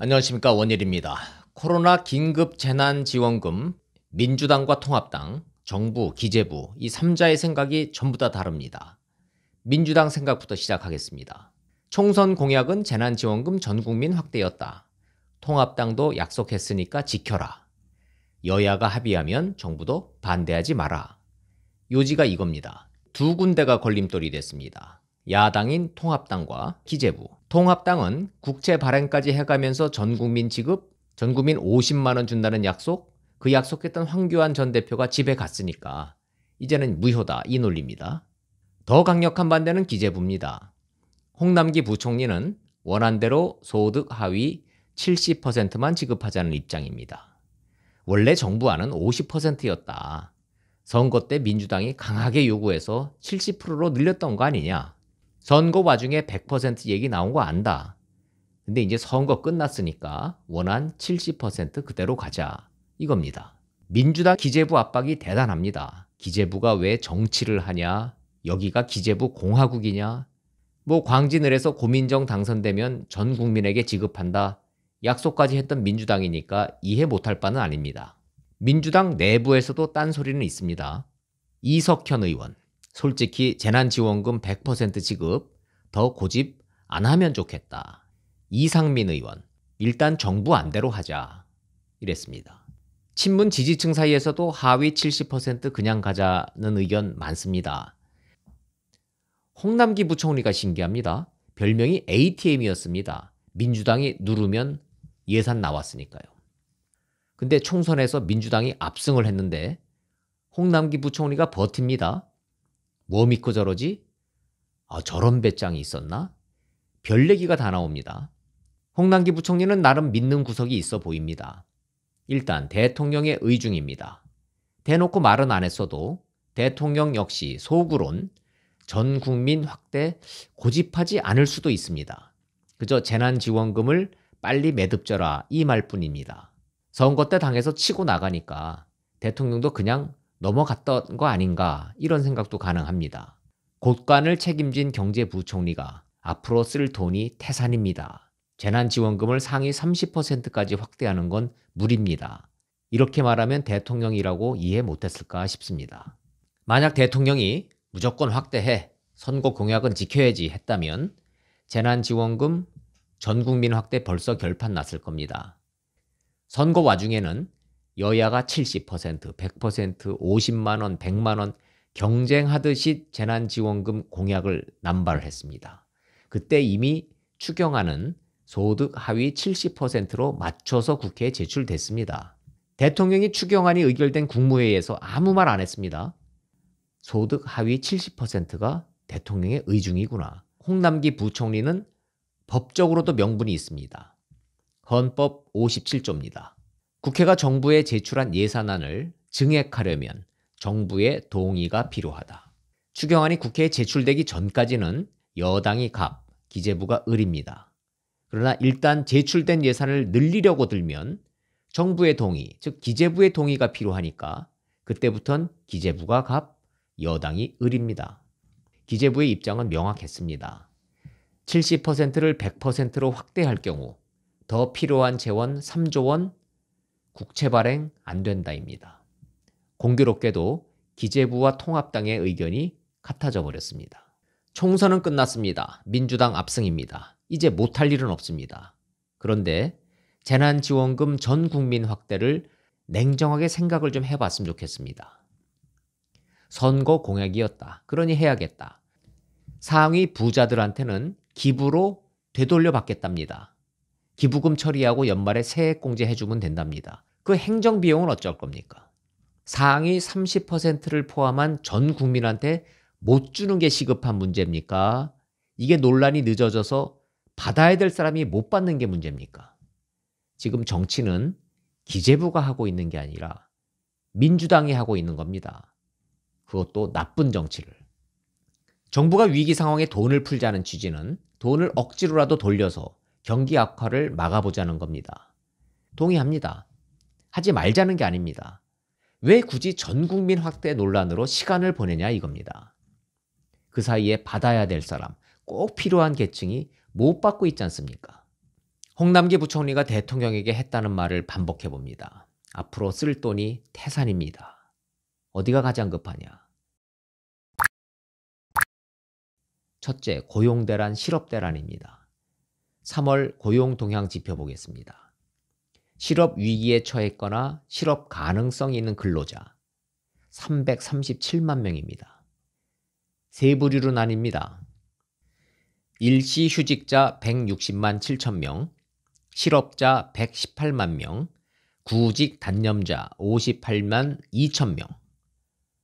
안녕하십니까, 원일입니다. 코로나 긴급 재난지원금, 민주당과 통합당, 정부, 기재부 이 3자의 생각이 전부 다 다릅니다. 민주당 생각부터 시작하겠습니다. 총선 공약은 재난지원금 전국민 확대였다. 통합당도 약속했으니까 지켜라. 여야가 합의하면 정부도 반대하지 마라. 요지가 이겁니다. 두 군데가 걸림돌이 됐습니다. 야당인 통합당과 기재부. 통합당은 국채 발행까지 해가면서 전국민 지급, 전국민 50만 원 준다는 약속, 그 약속했던 황교안 전 대표가 집에 갔으니까 이제는 무효다, 이 논리입니다. 더 강력한 반대는 기재부입니다. 홍남기 부총리는 원안대로 소득 하위 70%만 지급하자는 입장입니다. 원래 정부안은 50%였다. 선거 때 민주당이 강하게 요구해서 70%로 늘렸던 거 아니냐. 선거 와중에 100% 얘기 나온 거 안다. 근데 이제 선거 끝났으니까 원안 70% 그대로 가자. 이겁니다. 민주당 기재부 압박이 대단합니다. 기재부가 왜 정치를 하냐? 여기가 기재부 공화국이냐? 뭐 광진을에서 고민정 당선되면 전 국민에게 지급한다. 약속까지 했던 민주당이니까 이해 못할 바는 아닙니다. 민주당 내부에서도 딴소리는 있습니다. 이석현 의원, 솔직히 재난지원금 100% 지급 더 고집 안 하면 좋겠다. 이상민 의원, 일단 정부 안대로 하자. 이랬습니다. 친문 지지층 사이에서도 하위 70% 그냥 가자는 의견 많습니다. 홍남기 부총리가 신기합니다. 별명이 ATM이었습니다. 민주당이 누르면 예산 나왔으니까요. 근데 총선에서 민주당이 압승을 했는데 홍남기 부총리가 버팁니다. 뭐 믿고 저러지? 저런 배짱이 있었나? 별 얘기가 다 나옵니다. 홍남기 부총리는 나름 믿는 구석이 있어 보입니다. 일단 대통령의 의중입니다. 대놓고 말은 안 했어도 대통령 역시 속으론 전 국민 확대 고집하지 않을 수도 있습니다. 그저 재난지원금을 빨리 매듭져라 이 말뿐입니다. 선거 때 당에서 치고 나가니까 대통령도 그냥 넘어갔던 거 아닌가 이런 생각도 가능합니다. 곳간을 책임진 경제부총리가 앞으로 쓸 돈이 태산입니다. 재난지원금을 상위 30%까지 확대하는 건 무리입니다. 이렇게 말하면 대통령이라고 이해 못했을까 싶습니다. 만약 대통령이 무조건 확대해, 선거 공약은 지켜야지 했다면 재난지원금 전국민 확대 벌써 결판 났을 겁니다. 선거 와중에는 여야가 70%, 100%, 50만 원, 100만 원 경쟁하듯이 재난지원금 공약을 남발을 했습니다. 그때 이미 추경안은 소득 하위 70%로 맞춰서 국회에 제출됐습니다. 대통령이 추경안이 의결된 국무회의에서 아무 말 안 했습니다. 소득 하위 70%가 대통령의 의중이구나. 홍남기 부총리는 법적으로도 명분이 있습니다. 헌법 57조입니다. 국회가 정부에 제출한 예산안을 증액하려면 정부의 동의가 필요하다. 추경안이 국회에 제출되기 전까지는 여당이 갑, 기재부가 을입니다. 그러나 일단 제출된 예산을 늘리려고 들면 정부의 동의, 즉 기재부의 동의가 필요하니까 그때부턴 기재부가 갑, 여당이 을입니다. 기재부의 입장은 명확했습니다. 70%를 100%로 확대할 경우 더 필요한 재원 3조 원 국채 발행 안 된다입니다. 공교롭게도 기재부와 통합당의 의견이 같아져 버렸습니다. 총선은 끝났습니다. 민주당 압승입니다. 이제 못할 일은 없습니다. 그런데 재난지원금 전 국민 확대를 냉정하게 생각을 좀 해봤으면 좋겠습니다. 선거 공약이었다. 그러니 해야겠다. 상위 부자들한테는 기부로 되돌려 받겠답니다. 기부금 처리하고 연말에 세액공제 해주면 된답니다. 그 행정비용은 어쩔 겁니까? 상위 30%를 포함한 전 국민한테 못 주는 게 시급한 문제입니까? 이게 논란이 늦어져서 받아야 될 사람이 못 받는 게 문제입니까? 지금 정치는 기재부가 하고 있는 게 아니라 민주당이 하고 있는 겁니다. 그것도 나쁜 정치를. 정부가 위기 상황에 돈을 풀자는 취지는 돈을 억지로라도 돌려서 경기 악화를 막아보자는 겁니다. 동의합니다. 하지 말자는 게 아닙니다. 왜 굳이 전 국민 확대 논란으로 시간을 보내냐 이겁니다. 그 사이에 받아야 될 사람, 꼭 필요한 계층이 못 받고 있지 않습니까? 홍남기 부총리가 대통령에게 했다는 말을 반복해 봅니다. 앞으로 쓸 돈이 태산입니다. 어디가 가장 급하냐? 첫째, 고용대란, 실업대란입니다. 3월 고용 동향 지표 보겠습니다. 실업 위기에 처했거나 실업 가능성이 있는 근로자 337만 명입니다. 세 부류로 나뉩니다. 일시휴직자 160만 7천 명, 실업자 118만 명, 구직 단념자 58만 2천 명.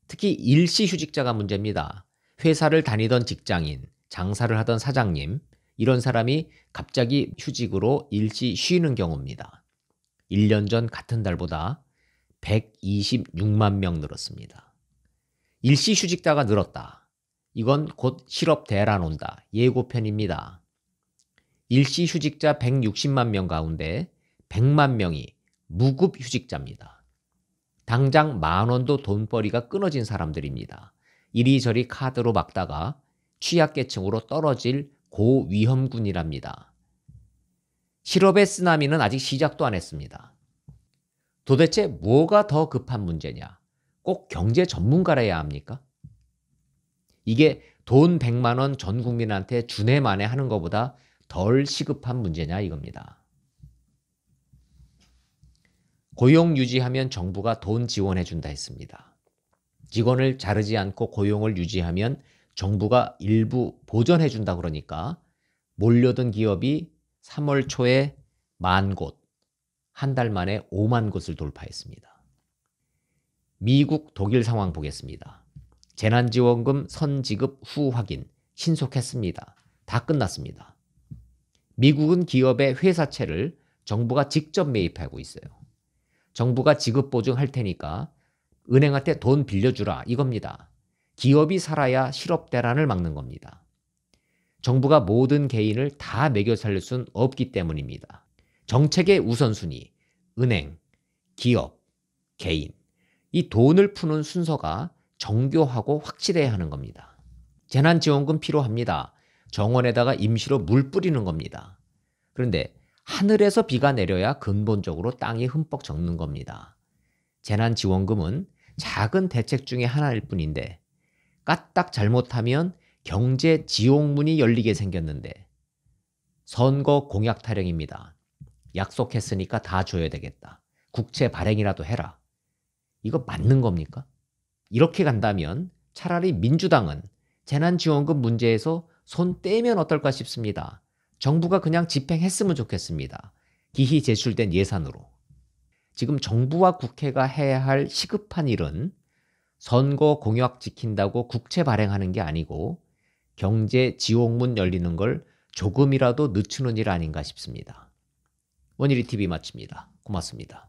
특히 일시휴직자가 문제입니다. 회사를 다니던 직장인, 장사를 하던 사장님, 이런 사람이 갑자기 휴직으로 일시 쉬는 경우입니다. 1년 전 같은 달보다 126만 명 늘었습니다. 일시휴직자가 늘었다. 이건 곧 실업 대란 온다. 예고편입니다. 일시휴직자 160만 명 가운데 100만 명이 무급휴직자입니다. 당장 10,000원도 돈벌이가 끊어진 사람들입니다. 이리저리 카드로 막다가 취약계층으로 떨어질 고위험군이랍니다. 실업의 쓰나미는 아직 시작도 안 했습니다. 도대체 뭐가 더 급한 문제냐? 꼭 경제 전문가라야 합니까? 이게 돈 100만 원 전 국민한테 주네 마네 하는 것보다 덜 시급한 문제냐 이겁니다. 고용 유지하면 정부가 돈 지원해 준다 했습니다. 직원을 자르지 않고 고용을 유지하면 정부가 일부 보전해 준다 그러니까 몰려든 기업이 3월 초에 10,000곳, 한 달 만에 5만 곳을 돌파했습니다. 미국, 독일 상황 보겠습니다. 재난지원금 선지급 후 확인 신속했습니다. 다 끝났습니다. 미국은 기업의 회사채를 정부가 직접 매입하고 있어요. 정부가 지급 보증할 테니까 은행한테 돈 빌려주라 이겁니다. 기업이 살아야 실업 대란을 막는 겁니다. 정부가 모든 개인을 다 매겨 살릴 수는 없기 때문입니다. 정책의 우선순위, 은행, 기업, 개인, 이 돈을 푸는 순서가 정교하고 확실해야 하는 겁니다. 재난지원금 필요합니다. 정원에다가 임시로 물 뿌리는 겁니다. 그런데 하늘에서 비가 내려야 근본적으로 땅이 흠뻑 젖는 겁니다. 재난지원금은 작은 대책 중에 하나일 뿐인데 까딱 잘못하면 경제 지옥문이 열리게 생겼는데 선거 공약 타령입니다. 약속했으니까 다 줘야 되겠다. 국채 발행이라도 해라. 이거 맞는 겁니까? 이렇게 간다면 차라리 민주당은 재난지원금 문제에서 손 떼면 어떨까 싶습니다. 정부가 그냥 집행했으면 좋겠습니다. 기히 제출된 예산으로. 지금 정부와 국회가 해야 할 시급한 일은 선거 공약 지킨다고 국채 발행하는 게 아니고 경제 지옥문 열리는 걸 조금이라도 늦추는 일 아닌가 싶습니다. 원일이 TV 마칩니다. 고맙습니다.